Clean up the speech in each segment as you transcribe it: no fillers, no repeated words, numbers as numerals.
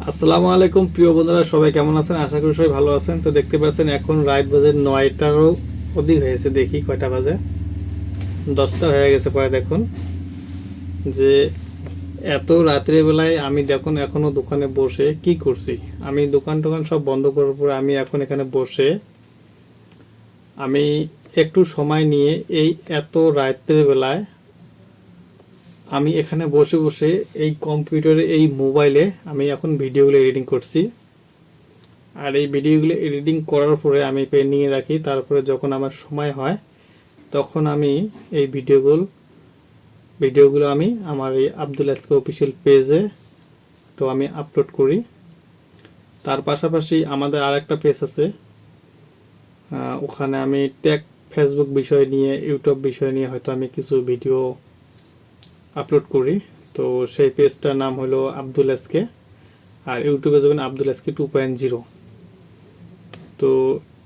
আসসালামু আলাইকুম প্রিয় বন্ধুরা, সবাই কেমন আছেন? আশা করি সবাই ভালো আছেন। তো দেখতে পাচ্ছেন এখন রাত বাজে 9টারও অধিক হয়েছে। দেখি কয়টা বাজে, 10টা হয়ে গেছে প্রায়। দেখুন যে এত রাত্রে বেলায় আমি দেখুন এখনো দোকানে বসে কি করছি। আমি দোকান টোকান সব বন্ধ করার পরে আমি এখন এখানে বসে আমি একটু সময় নিয়ে এই এত রাত্রে বেলায় আমি এখানে বসে বসে এই কম্পিউটারে এই মোবাইলে আমি এখন ভিডিওগুলো এডিটিং করছি। আর এই ভিডিওগুলো এডিটিং করার পরে আমি পেন্ডিংয়ে রাখি। তারপরে যখন আমার সময় হয় তখন আমি এই ভিডিওগুলো আমি আমার এই আব্দুল আজকে অফিসিয়াল পেজে তো আমি আপলোড করি। তার পাশাপাশি আমাদের আরেকটা পেজ আছে, ওখানে আমি টেক ফেসবুক বিষয় নিয়ে ইউটিউব বিষয় নিয়ে হয়তো আমি কিছু ভিডিও আপলোড করি। তো সেই পেজটার নাম হলো আব্দুল আজকে, আর ইউটিউবে যাবেন আব্দুল আজকে 2.0। তো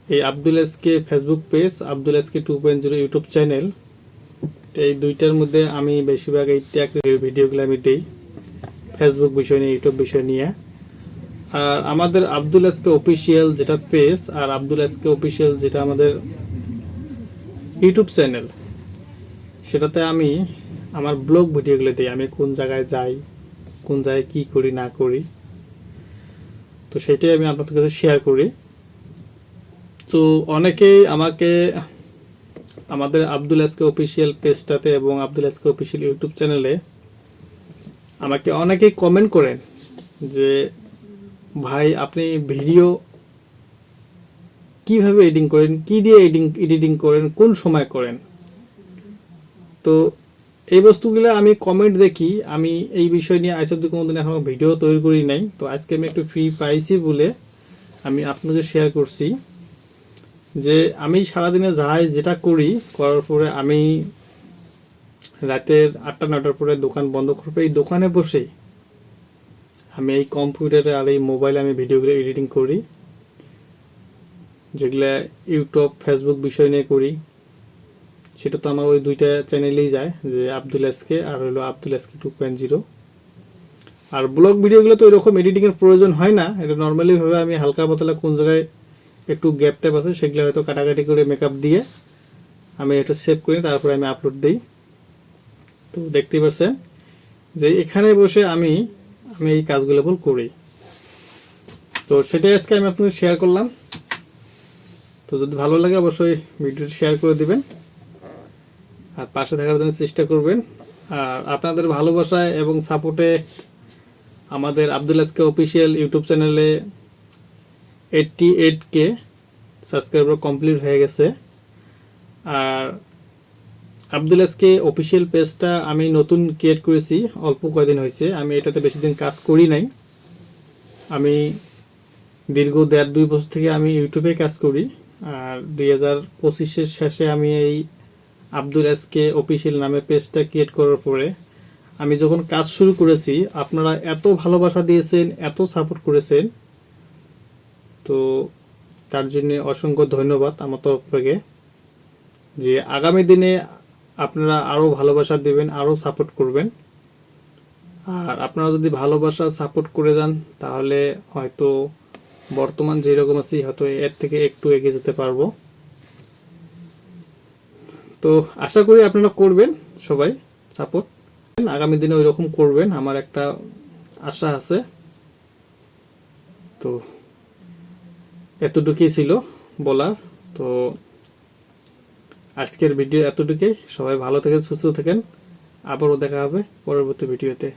এই Abdul SK Facebook page, Abdul SK 2.0 YouTube channel, এই দুইটার মধ্যে আমি বেশিরভাগ এই ট্যাগ ভিডিওগুলো আমি দিই, ফেসবুক বিষয় নিয়ে ইউটিউব বিষয় নিয়ে। আর আমাদের আব্দুল এসকে অফিসিয়াল যেটা পেজ আর আব্দুল এসকে অফিসিয়াল যেটা আমাদের ইউটিউব চ্যানেল, সেটাতে আমি আমার ব্লগ ভিডিওগুলো দিই। আমি কোন জায়গায় যাই, কোন জায়গায় কী করি না করি, তো সেটাই আমি আপনাদের কাছে শেয়ার করি। তো অনেকেই আমাকে আমাদের আব্দুল আজকে অফিসিয়াল পেজটাতে এবং আব্দুল আজকে অফিসিয়াল ইউটিউব চ্যানেলে আমাকে অনেকেই কমেন্ট করেন যে ভাই আপনি ভিডিও কিভাবে এডিটিং করেন, কি দিয়ে এডিটিং করেন, কোন সময় করেন। তো এই বস্তুগুলো আমি কমেন্ট দেখি। আমি এই বিষয় নিয়ে আজ অব্দি কোনোদিন এখনো ভিডিও তৈরি করি নাই। তো আজকে আমি একটু ফ্রি পাইছি বলে আমি আপনাদের শেয়ার করছি যে আমি সারাদিনে যাই যেটা করার পরে আমি রাতের 8টা-9টার পরে দোকান বন্ধ করবো। এই দোকানে বসে আমি এই কম্পিউটারে আর এই মোবাইলে আমি ভিডিওগুলো এডিটিং করি, যেগুলো ইউটিউব ফেসবুক বিষয় নিয়ে করি। সেটা তো আমার ওই দুইটা চ্যানেলেই যায়, যে আব্দুল এসকে আর হলো আব্দুল এসকে 2.0। আর ব্লগ ভিডিওগুলো তো ওইরকম এডিটিংয়ের প্রয়োজন হয় না। এটা নর্মালিভাবে আমি হালকা পাতলা কোন জায়গায় একটু গ্যাপ ট্যাপ আছে সেগুলো হয়তো কাটাকাটি করে মেকআপ দিয়ে আমি এটা সেভ করি, তারপরে আমি আপলোড দিই। তো দেখতেই পাচ্ছেন যে এখানে বসে আমি এই কাজগুলো করি। তো সেটাই আজকে আমি আপনাদের শেয়ার করলাম। তো যদি ভালো লাগে অবশ্যই ভিডিওটি শেয়ার করে দিবেন আর পাশে থাকার জন্য চেষ্টা করবেন। আর আপনাদের ভালোবাসায় এবং সাপোর্টে আমাদের আব্দুল আজকে অফিসিয়াল ইউটিউব চ্যানেলে 88K সাবস্ক্রাইবার কমপ্লিট হয়ে গেছে। আর আব্দুল আজকে অফিসিয়াল পেজটা আমি নতুন ক্রিয়েট করেছি, অল্প কয়দিন হয়েছে। আমি এটাতে বেশি দিন কাজ করি নাই। আমি দীর্ঘ 1.5-2 বছর থেকে আমি ইউটিউবে কাজ করি। আর 2025-এর শেষে আমি এই আব্দুল আজকে অফিসিয়াল নামে পেজটা ক্রিয়েট করার পরে আমি যখন কাজ শুরু করেছি, আপনারা এত ভালোবাসা দিয়েছেন, এত সাপোর্ট করেছেন, তো তার জন্য অসংখ্য ধন্যবাদ আমার তরফ থেকে। যে আগামী দিনে আপনারা আরও ভালোবাসা দেবেন, আরও সাপোর্ট করবেন। আর আপনারা যদি ভালোবাসা সাপোর্ট করে যান তাহলে হয়তো বর্তমান যেরকম আছি হয়তো এর থেকে একটু এগিয়ে যেতে পারবো। তো আশা করি আপনারা করবেন সবাই সাপোর্ট, আগামী দিনে ওই রকম করবেন, আমার একটা আশা আছে। তো এতটুকুই ছিল বলার। তো আজকের ভিডিও এতটুকুই। সবাই ভালো থাকেন, সুস্থ থাকেন। আবারও দেখা হবে পরবর্তী ভিডিওতে।